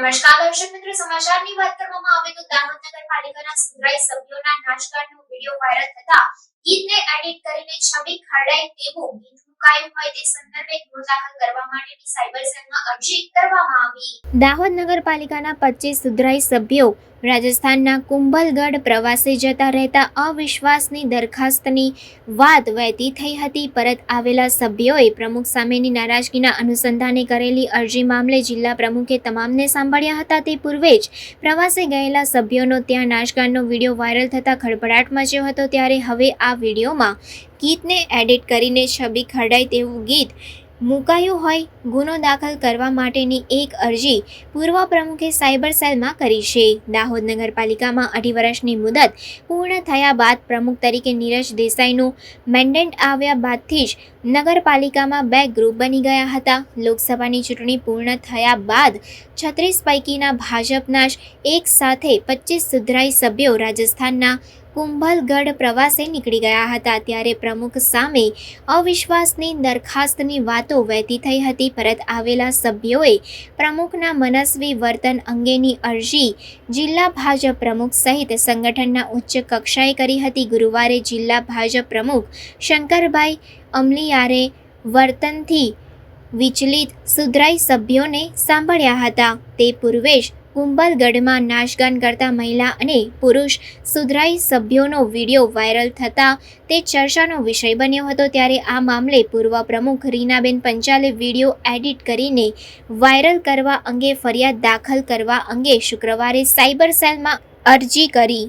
નમસ્કાર દર્શક મિત્રો, સમાચારની વાત કરવામાં આવે તો દાહોદ નગરપાલિકાના સુધરાઈ સભ્યોના નાચગાનનો વિડિયો વાયરલ થતા ગીતને એડિટ કરીને છબી ખરડાય તેવું ગીત મુકાયું હોય તે સંદર્ભે ગુનો દાખલ કરવા માટેની સાયબર સેલમાં અરજી કરવામાં આવી। દાહોદ નગરપાલિકાના 25 સુધરાઈ સભ્યો રાજસ્થાનના કુંભલગઢ પ્રવાસે જતા રહેતા અવિશ્વાસની દરખાસ્તની વાત વહેતી થઈ હતી। પરત આવેલા સભ્યોએ પ્રમુખ સામેની નારાજગીના અનુસંધાને કરેલી અરજી મામલે જિલ્લા પ્રમુખે તમામને સાંભળ્યા હતા। તે પૂર્વે જ પ્રવાસે ગયેલા સભ્યોનો ત્યાં નાચગાનનો વિડીયો વાયરલ થતાં ખળભળાટ મચ્યો હતો। ત્યારે હવે આ વિડીયોમાં ગીતને એડિટ કરીને છબી ખરડાય તેવું ગીત મુકાયું હોય ગુનો દાખલ કરવા માટેની એક અરજી પૂર્વ પ્રમુખે સાયબર સેલમાં કરી છે। દાહોદ નગરપાલિકામાં 2.5 વર્ષની મુદત પૂર્ણ થયા બાદ પ્રમુખ તરીકે નીરજ દેસાઈનું મેન્ડેટ આવ્યા બાદથી જ નગરપાલિકામાં 2 ગ્રુપ બની ગયા હતા। લોકસભાની ચૂંટણી પૂર્ણ થયા બાદ 36 પૈકીના ભાજપના જ એક સાથે 25 સુધરાઈ સભ્યો રાજસ્થાનના કુંભલગઢ પ્રવાસે નીકળી ગયા હતા। ત્યારે પ્રમુખ સામે અવિશ્વાસની દરખાસ્તની વાતો વહેતી થઈ હતી। પરત આવેલા સભ્યોએ પ્રમુખના મનસ્વી વર્તન અંગેની અરજી જિલ્લા ભાજપ પ્રમુખ સહિત સંગઠનના ઉચ્ચ કક્ષાએ કરી હતી। ગુરુવારે જિલ્લા ભાજપ પ્રમુખ શંકરભાઈ અમલીયારે વર્તનથી વિચલિત સુધરાઈ સભ્યોને સાંભળ્યા હતા। તે પૂર્વે જ કુંભલગઢમાં નાચગાન કરતા મહિલા અને પુરુષ સુધરાઈ સભ્યોનો વિડીયો વાયરલ થતાં તે ચર્ચાનો વિષય બન્યો હતો। ત્યારે આ મામલે પૂર્વ પ્રમુખ રીનાબેન પંચાલે વિડીયો એડિટ કરીને વાયરલ કરવા અંગે ફરિયાદ દાખલ કરવા અંગે શુક્રવારે સાયબર સેલમાં અરજી કરી।